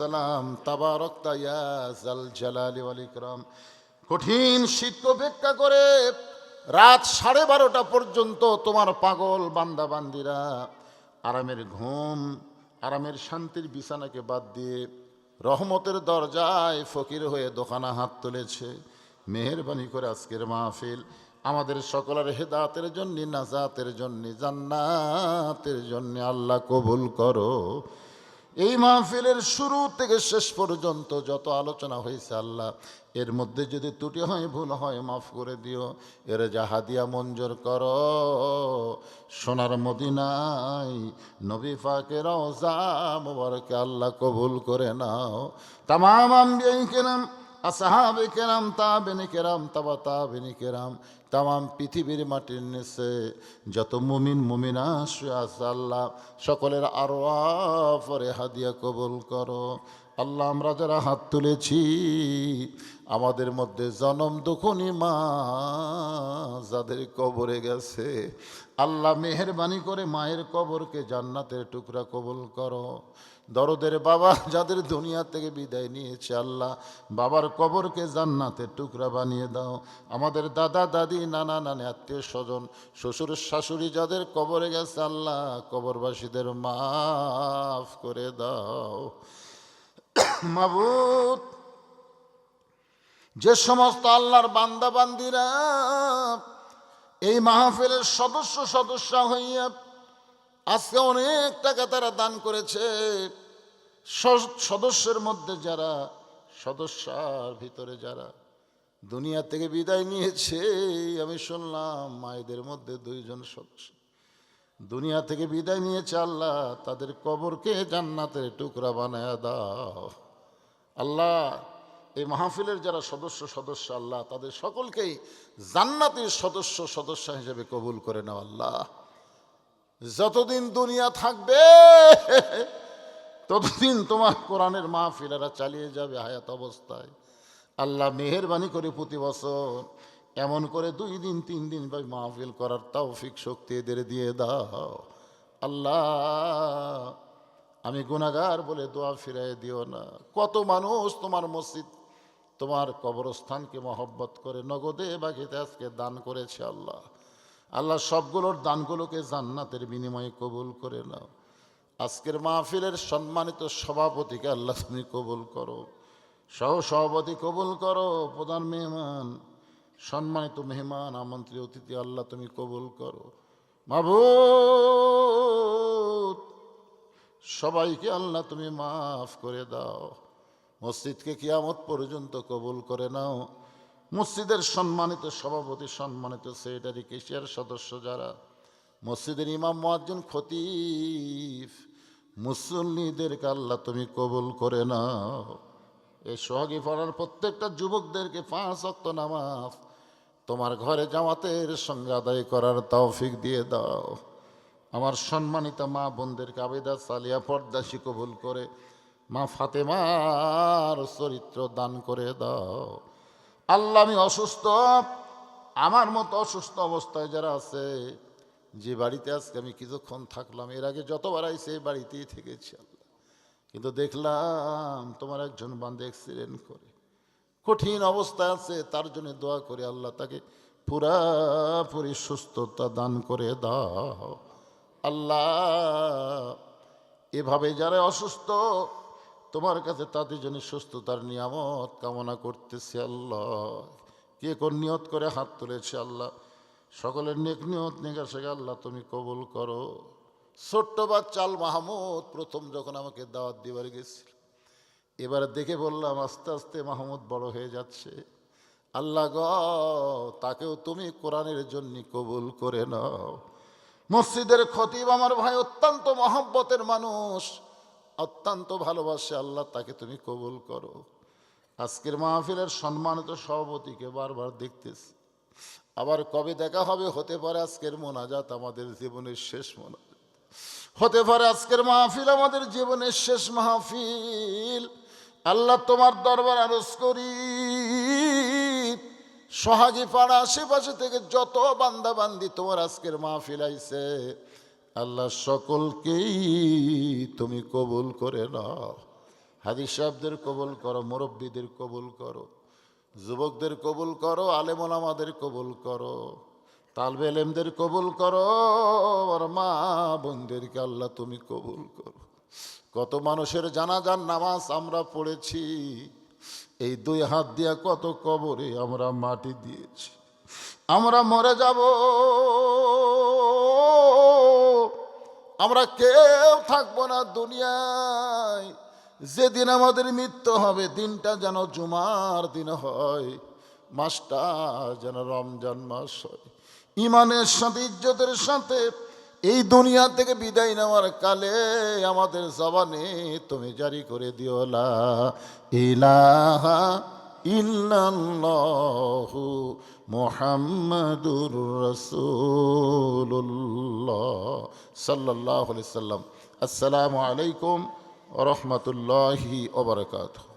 সালাম তাবারাকতা ইয়া জাল জালালি ওয়াল ইকরাম। কঠিন শীত উপেক্ষা করে রাত 12:30 পর্যন্ত তোমার পাগল বান্দা বান্দিরা আরামের ঘুম, আরামের শান্তির বিছানাকে বাদ দিয়ে রহমতের দরজায় ফকির হয়ে দোকানা হাত তুলেছে। মেহেরবানি করে আজকের মাহফিল আমাদের সকলের হেদায়েতের জন্য, নাজাতের জন্য, জান্নাতের জন্য আল্লাহ কবুল করো। এই মাহফিলের শুরু থেকে শেষ পর্যন্ত যত আলোচনা হয়েছে আল্লাহ, এর মধ্যে যদি ত্রুটি হয়, ভুল হয়, মাফ করে দিও। এর যা হাদিয়া মঞ্জুর করো। সোনার মদিনায় নবী পাকের রওজা মুবারকে আল্লাহ কবুল করে নাও। তামাম আম্বিয়ায়ে কেরাম, আসহাবে কেরাম, তাবেঈনে কেরাম, তাবা তাবেঈনে কেরাম, তামাম পৃথিবীর মাটির নিচে যত মুমিন মুমিনা শুয়ে আছে আল্লাহ, সকলের আরওয়াহ পরে হাদিয়া কবুল করো। আল্লাহ, আমরা যারা হাত তুলেছি আমাদের মধ্যে জনম দুঃখনী মা যাদের কবরে গেছে আল্লাহ, মেহেরবানি করে মায়ের কবরকে জান্নাতের টুকরা কবুল করো। দরদের বাবা যাদের দুনিয়া থেকে বিদায় নিয়েছে আল্লাহ, বাবার কবরকে জান্নাতের টুকরা বানিয়ে দাও। আমাদের দাদা দাদি, নানা নানি, আত্মীয় স্বজন, শ্বশুর শাশুড়ি যাদের কবরে গেছে আল্লাহ, কবরবাসীদের মাফ করে দাও। মাবুদ, যে সমস্ত আল্লাহর বান্দা বান্দিরা এই মাহফিলের সদস্য হইয়া আজকে অনেক টাকা তারা দান করেছে, সদস্যের মধ্যে যারা, সদস্যার ভিতরে যারা দুনিয়া থেকে বিদায় নিয়েছে, আমি শুনলাম মায়েদের মধ্যে 2 জন সদস্য দুনিয়া থেকে বিদায় নিয়েছে আল্লাহ, তাদের কবরকে জান্নাতের টুকরা বানায়া দাও। আল্লাহ, এই মাহফিলের যারা সদস্য আল্লাহ, তাদের সকলকেই জান্নাতের সদস্য হিসেবে কবুল করে নাও। আল্লাহ, যতদিন দুনিয়া থাকবে ততদিন তোমার কোরআনের মাহফিলেরা চালিয়ে যাবে হায়াত অবস্থায়। আল্লাহ, মেহেরবানি করে প্রতি বছর এমন করে 2 দিন 3 দিন ভাই মাহফিল করার তৌফিক শক্তি এদের দিয়ে দাও। আল্লাহ, আমি গুনাহগার বলে দোয়া ফিরাই দিও না। কত মানুষ তোমার মসজিদ, তোমার কবরস্থানকে মহব্বত করে নগদে বাকিতে আজকে দান করেছে আল্লাহ। আল্লাহ, সবগুলোর দানগুলোকে জান্নাতের বিনিময়ে কবুল করে নাও। আজকের মাহফিলের সম্মানিত সভাপতিকে আল্লাহ তুমি কবুল করো, সভাপতি কবুল করো, প্রধান মেহমান, সম্মানিত মেহমান, আমন্ত্রিত অতিথি আল্লাহ তুমি কবুল করো। মাবুদ, সবাইকে আল্লাহ তুমি মাফ করে দাও। মসজিদকে কিয়ামত পর্যন্ত কবুল করে নাও। মসজিদের সম্মানিত সভাপতি, সম্মানিত সেক্রেটারি, কেশিয়ার সদস্য যারা, মসজিদের ইমাম, মুয়াজ্জিন, খতিব, মুসল্লিদেরকে আল্লাহ তুমি কবুল করে নাও। এই সোহাগী পাড়ার প্রত্যেকটা যুবকদেরকে 5 ওয়াক্ত নামাজ তোমার ঘরে জামাতের সঙ্গে আদায় করার তৌফিক দিয়ে দাও। আমার সম্মানিত মা বোনদেরকে আবেদা সালিয়া পর্দাশী কবুল করে মা ফাতেমার চরিত্র দান করে দাও। আল্লাহ, আমি অসুস্থ, আমার মতো অসুস্থ অবস্থায় যারা আছে, যে বাড়িতে আজকে আমি কিছুক্ষণ থাকলাম, এর আগে যতবার আইসে এই বাড়িতেই থেকেছি আল্লাহ, কিন্তু দেখলাম তোমার একজন বান্দা অ্যাক্সিডেন্ট করে কঠিন অবস্থায় আছে, তার জন্য দোয়া করে আল্লাহ তাকে পুরাপুরি সুস্থতা দান করে দাও। আল্লাহ, এভাবে যারা অসুস্থ তোমার কাছে তাদের জন্য সুস্থতার নিয়ামত কামনা করতেছি আল্লাহ। কে কোন নিয়ত করে হাত তুলেছে আল্লাহ, সকলের নেক নিয়ত নেগাসে আল্লাহ তুমি কবুল করো। ছোট্ট বাচ্চা আল মাহমুদ প্রথম যখন আমাকে দাওয়াত দিবার গেছিল, এবার দেখে বললাম আস্তে আস্তে মাহমুদ বড় হয়ে যাচ্ছে। আল্লাহ গো, তাকেও তুমি কোরআনের জন্য কবুল করে নাও। মসজিদের খতিব আমার ভাই অত্যন্ত মহব্বতের মানুষ, অত্যন্ত ভালোবাসে আল্লাহ, তাকে তুমি কবুল করো। আজকের মাহফিলের সম্মানিত সভাপতিকে বারবার দেখতেছি, আবার কবে দেখা হবে, হতে পারে আজকের মোনাজাত আমাদের জীবনের শেষ মোনাজাত, হতে পারে আজকের মাহফিল আমাদের জীবনের শেষ মাহফিল। আল্লাহ, তোমার দরবার আরজ করি, সোহাগী পাড়া আশেপাশে থেকে যত বান্দা বান্দি তোমার আজকের মাহফিল আইছে আল্লাহ, সকলকেই তুমি কবুল করে নাও। হাদিস সাহেবদের কবুল করো, মুরব্বীদের কবুল করো, যুবকদের কবুল করো, আলেম ওলামাদের কবুল করো, তালবে ইলমদের কবুল করো, আর মা বোনদেরকে আল্লাহ তুমি কবুল করো। কত মানুষের জানাজার নামাজ আমরা পড়েছি, এই দুই হাত দিয়া কত কবরে আমরা মাটি দিয়েছি। আমরা মরে যাব, আমরা কেউ থাকবো না দুনিয়ায়। যেদিন আমাদের মৃত্যু হবে, দিনটা যেন জুমার দিন হয়, মাসটা যেন রমজান মাস হয়। ইমানের সাথে, ইজ্জতের সাথে এই দুনিয়া থেকে বিদায় নেওয়ার কালে আমাদের জবানে তুমি জারি করে দিও লা ইলাহা ইল্লাল্লাহু মুহাম্মাদুর রাসূলুল্লাহ সাল্লাল্লাহু আলাইহি সাল্লাম। আসসালামু আলাইকুম ওয়া রাহমাতুল্লাহি ওয়া বারাকাতুহু।